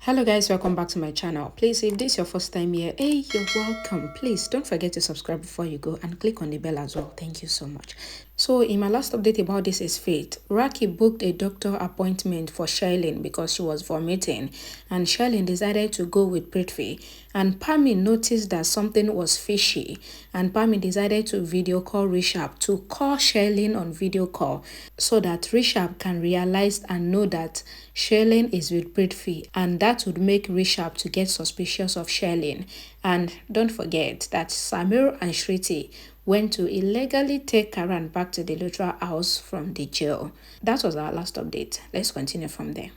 Hello guys, welcome back to my channel. Please, if this is your first time here, hey, you're welcome. Please don't forget to subscribe before you go and click on the bell as well. Thank you so much. So in my last update about This Is Fate, Raki booked a doctor appointment for Shailene because she was vomiting, and Shailene decided to go with Prithvi, and Pami noticed that something was fishy, and Pami decided to video call Rishabh to call Shailene on video call so that Rishabh can realize and know that Shailene is with Prithvi, and that would make Rishabh to get suspicious of Shailene. And don't forget that Samir and Shriti went to illegally take Karan back to the Luthra house from the jail. That was our last update. Let's continue from there.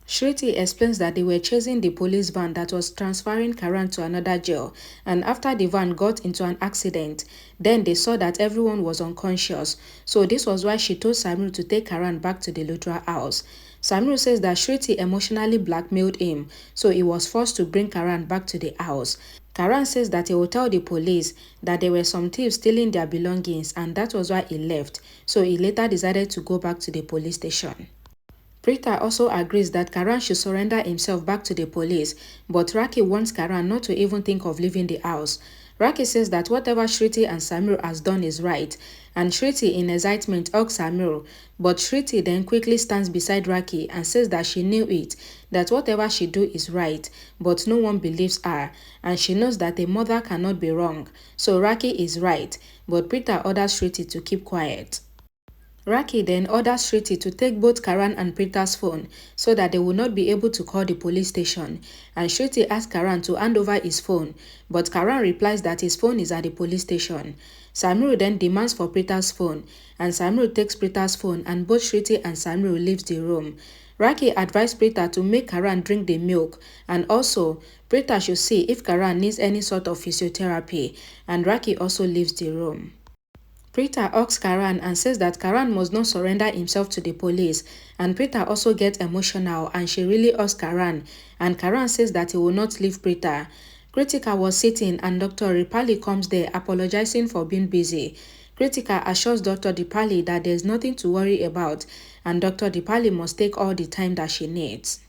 Shriti explains that they were chasing the police van that was transferring Karan to another jail, and after the van got into an accident, then they saw that everyone was unconscious. So this was why she told Samir to take Karan back to the Luthra house. Samir says that Shriti emotionally blackmailed him, so he was forced to bring Karan back to the house. Karan says that he will tell the police that there were some thieves stealing their belongings, and that was why he left. So he later decided to go back to the police station. Preeta also agrees that Karan should surrender himself back to the police, but Raki wants Karan not to even think of leaving the house. Raki says that whatever Shriti and Samir has done is right, and Shriti in excitement hugs Samir, but Shriti then quickly stands beside Raki and says that she knew it, that whatever she do is right, but no one believes her, and she knows that a mother cannot be wrong, so Raki is right, but Preeta orders Shriti to keep quiet. Raki then orders Shriti to take both Karan and Preeta's phone so that they will not be able to call the police station, and Shriti asks Karan to hand over his phone, but Karan replies that his phone is at the police station. Samir then demands for Preeta's phone, and Samir takes Preeta's phone, and both Shriti and Samir leaves the room. Raki advised Preeta to make Karan drink the milk, and also Preeta should see if Karan needs any sort of physiotherapy, and Raki also leaves the room. Preeta asks Karan and says that Karan must not surrender himself to the police, and Preeta also gets emotional and she really asks Karan, and Karan says that he will not leave Preeta. Kritika was sitting and Dr. Ripali comes there apologizing for being busy. Kritika assures Dr. Dipali that there is nothing to worry about, and Dr. Dipali must take all the time that she needs.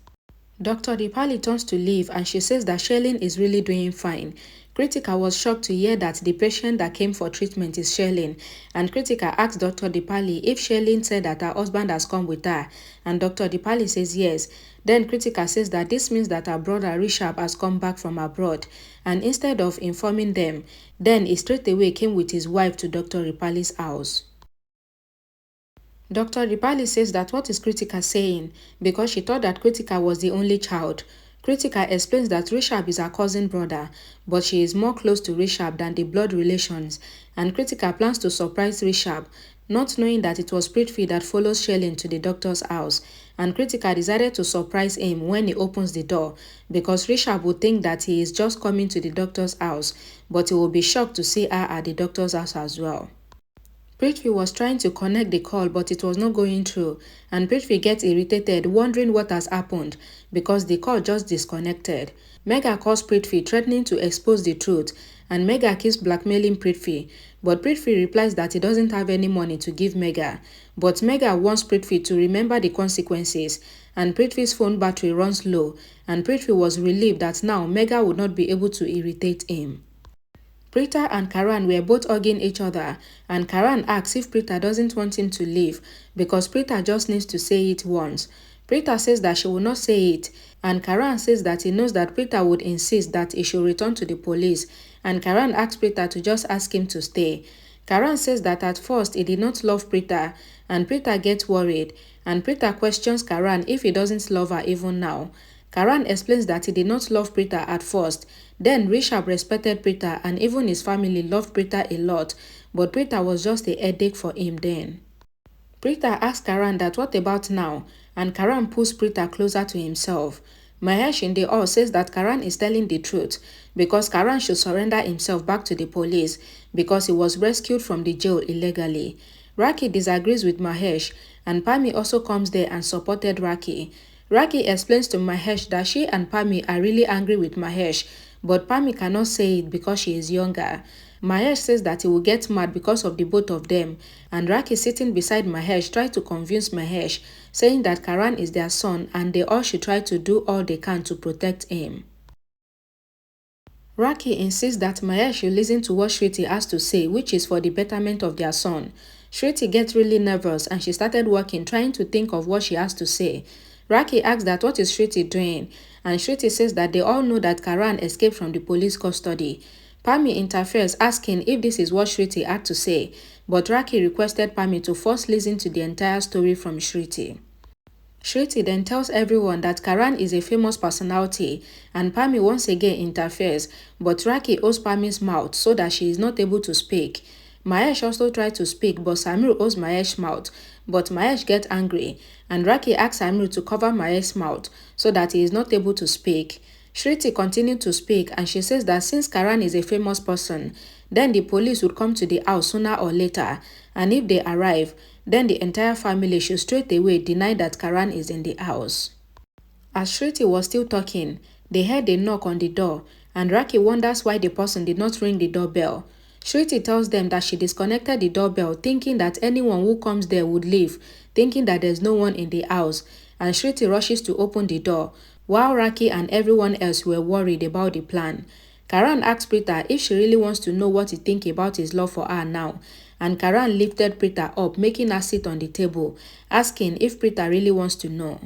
Dr. Dipali turns to leave and she says that Shailene is really doing fine. Kritika was shocked to hear that the patient that came for treatment is Shailene, and Kritika asked Dr. Dipali if Shailene said that her husband has come with her, and Dr. Dipali says yes. Then Kritika says that this means that her brother Rishabh has come back from abroad, and instead of informing them, then he straight away came with his wife to Dr. Dipali's house. Dr. Dipali says that what is Kritika saying, because she thought that Kritika was the only child. Kritika explains that Rishabh is her cousin brother, but she is more close to Rishabh than the blood relations, and Kritika plans to surprise Rishabh, not knowing that it was Prithvi that follows Shailene to the doctor's house, and Kritika decided to surprise him when he opens the door, because Rishabh would think that he is just coming to the doctor's house, but he will be shocked to see her at the doctor's house as well. Prithvi was trying to connect the call, but it was not going through, and Prithvi gets irritated, wondering what has happened because the call just disconnected. Megha calls Prithvi, threatening to expose the truth, and Megha keeps blackmailing Prithvi, but Prithvi replies that he doesn't have any money to give Megha. But Megha wants Prithvi to remember the consequences, and Prithvi's phone battery runs low, and Prithvi was relieved that now Megha would not be able to irritate him. Preeta and Karan were both hugging each other, and Karan asks if Preeta doesn't want him to leave because Preeta just needs to say it once. Preeta says that she will not say it, and Karan says that he knows that Preeta would insist that he should return to the police, and Karan asks Preeta to just ask him to stay. Karan says that at first he did not love Preeta, and Preeta gets worried, and Preeta questions Karan if he doesn't love her even now. Karan explains that he did not love Preeta at first. Then Rishabh respected Preeta and even his family loved Preeta a lot, but Preeta was just a headache for him then. Preeta asks Karan that what about now, and Karan pulls Preeta closer to himself. Mahesh in the hall says that Karan is telling the truth because Karan should surrender himself back to the police because he was rescued from the jail illegally. Raki disagrees with Mahesh, and Pami also comes there and supported Raki. Raki explains to Mahesh that she and Pami are really angry with Mahesh, but Pami cannot say it because she is younger. Mahesh says that he will get mad because of the both of them, and Raki sitting beside Mahesh tries to convince Mahesh, saying that Karan is their son and they all should try to do all they can to protect him. Raki insists that Mahesh should listen to what Shriti has to say, which is for the betterment of their son. Shriti gets really nervous and she started working, trying to think of what she has to say. Raki asks that what is Shriti doing, and Shriti says that they all know that Karan escaped from the police custody. Pami interferes, asking if this is what Shriti had to say, but Raki requested Pami to first listen to the entire story from Shriti. Shriti then tells everyone that Karan is a famous personality, and Pami once again interferes, but Raki holds Pami's mouth so that she is not able to speak. Mahesh also tried to speak, but Samir holds Mahesh's mouth, but Mahesh gets angry, and Raki asks Samir to cover Mahesh's mouth so that he is not able to speak. Shriti continued to speak, and she says that since Karan is a famous person, then the police would come to the house sooner or later, and if they arrive, then the entire family should straight away deny that Karan is in the house. As Shriti was still talking, they heard a knock on the door, and Raki wonders why the person did not ring the doorbell. Shriti tells them that she disconnected the doorbell thinking that anyone who comes there would leave, thinking that there's no one in the house, and Shriti rushes to open the door, while Raki and everyone else were worried about the plan. Karan asked Preeta if she really wants to know what he thinks about his love for her now, and Karan lifted Preeta up, making her sit on the table, asking if Preeta really wants to know.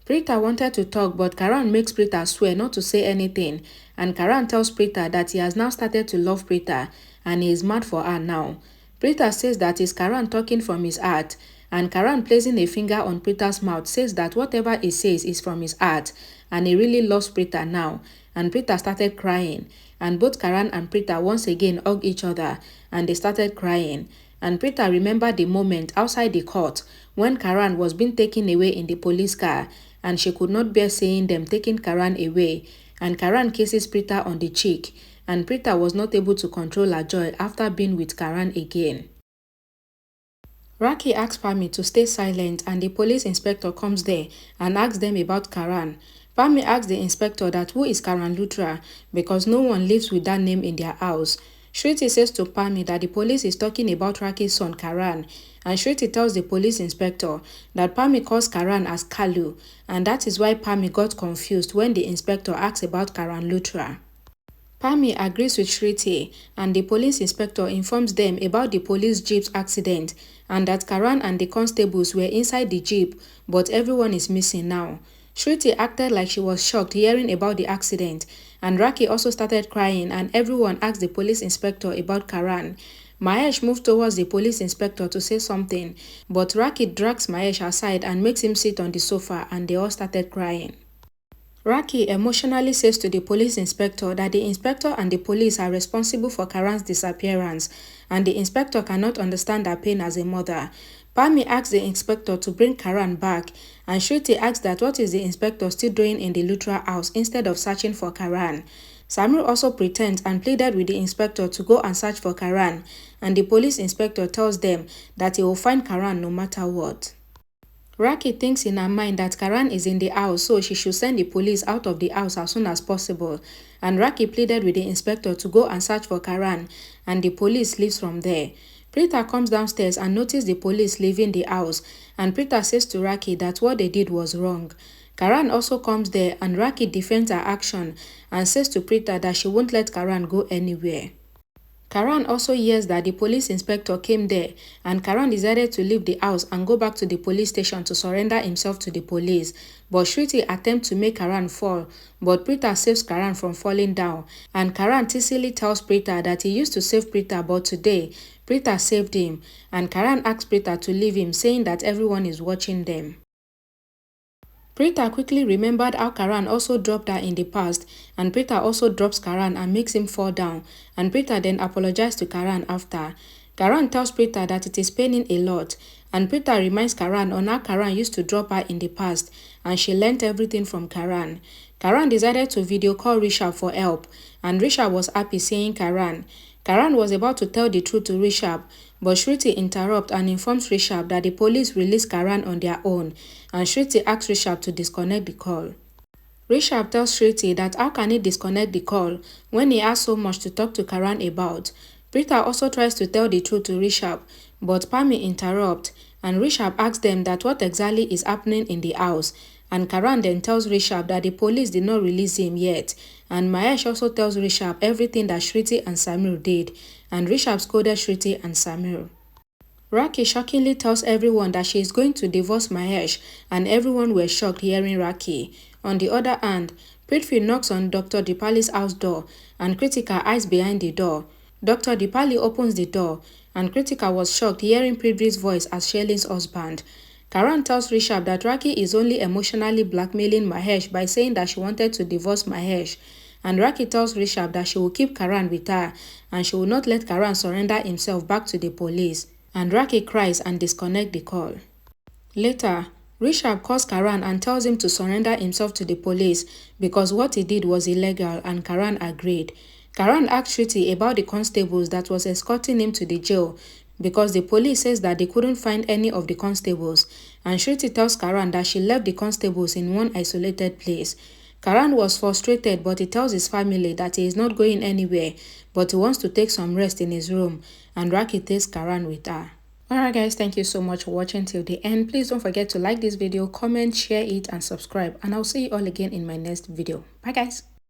Preeta wanted to talk, but Karan makes Preeta swear not to say anything, and Karan tells Preeta that he has now started to love Preeta and he is mad for her now. Preeta says that it's Karan talking from his heart, and Karan placing a finger on Preeta's mouth says that whatever he says is from his heart and he really loves Preeta now, and Preeta started crying, and both Karan and Preeta once again hugged each other and they started crying. And Preeta remembered the moment outside the court when Karan was being taken away in the police car, and she could not bear seeing them taking Karan away, and Karan kisses Preeta on the cheek, and Preeta was not able to control her joy after being with Karan again. Raki asks Pami to stay silent, and the police inspector comes there and asks them about Karan. Pami asks the inspector that who is Karan Luthra because no one lives with that name in their house. Shriti says to Pami that the police is talking about Raki's son Karan, and Shriti tells the police inspector that Pami calls Karan as Kalu, and that is why Pami got confused when the inspector asked about Karan Luthra. Pami agrees with Shriti, and the police inspector informs them about the police jeep's accident and that Karan and the constables were inside the jeep, but everyone is missing now. Shriti acted like she was shocked hearing about the accident, and Raki also started crying, and everyone asked the police inspector about Karan. Mahesh moved towards the police inspector to say something, but Raki drags Mahesh aside and makes him sit on the sofa, and they all started crying. Raki emotionally says to the police inspector that the inspector and the police are responsible for Karan's disappearance, and the inspector cannot understand her pain as a mother. Pami asks the inspector to bring Karan back, and Shriti asks that what is the inspector still doing in the Luthra house instead of searching for Karan. Samir also pretends and pleaded with the inspector to go and search for Karan, and the police inspector tells them that he will find Karan no matter what. Raki thinks in her mind that Karan is in the house, so she should send the police out of the house as soon as possible, and Raki pleaded with the inspector to go and search for Karan, and the police leaves from there. Preeta comes downstairs and notices the police leaving the house, and Preeta says to Raki that what they did was wrong. Karan also comes there, and Raki defends her action and says to Preeta that she won't let Karan go anywhere. Karan also hears that the police inspector came there, and Karan decided to leave the house and go back to the police station to surrender himself to the police. But Shriti attempts to make Karan fall, but Preeta saves Karan from falling down, and Karan teasingly tells Preeta that he used to save Preeta, but today Preeta saved him, and Karan asks Preeta to leave him, saying that everyone is watching them. Preeta quickly remembered how Karan also dropped her in the past, and Preeta also drops Karan and makes him fall down, and Preeta then apologized to Karan after. Karan tells Preeta that it is paining a lot, and Preeta reminds Karan on how Karan used to drop her in the past, and she learnt everything from Karan. Karan decided to video call Rishabh for help, and Rishabh was happy seeing Karan. Karan was about to tell the truth to Rishabh, but Shriti interrupts and informs Rishabh that the police released Karan on their own, and Shriti asks Rishabh to disconnect the call. Rishabh tells Shruti that how can he disconnect the call when he has so much to talk to Karan about. Preeta also tries to tell the truth to Rishabh, but Pami interrupts, and Rishabh asks them that what exactly is happening in the house, and Karan then tells Rishabh that the police did not release him yet, and Mahesh also tells Rishabh everything that Shruti and Samir did, and Rishabh scolded Shruti and Samir. Rakhi shockingly tells everyone that she is going to divorce Mahesh, and everyone were shocked hearing Rakhi. On the other hand, Prithvi knocks on Dr. Dipali's house door, and Kritika hides behind the door. Dr. Dipali opens the door, and Kritika was shocked hearing Prithvi's voice as Shailen's husband. Karan tells Rishabh that Rakhi is only emotionally blackmailing Mahesh by saying that she wanted to divorce Mahesh. And Rakhi tells Rishabh that she will keep Karan with her, and she will not let Karan surrender himself back to the police. And Rakhi cries and disconnects the call. Later, Rishabh calls Karan and tells him to surrender himself to the police because what he did was illegal, and Karan agreed. Karan asked Shruti about the constables that was escorting him to the jail because the police says that they couldn't find any of the constables, and Shruti tells Karan that she left the constables in one isolated place. Karan was frustrated, but he tells his family that he is not going anywhere, but he wants to take some rest in his room, and Rakhi takes Karan with her. Alright guys, thank you so much for watching till the end. Please don't forget to like this video, comment, share it, and subscribe, and I'll see you all again in my next video. Bye guys.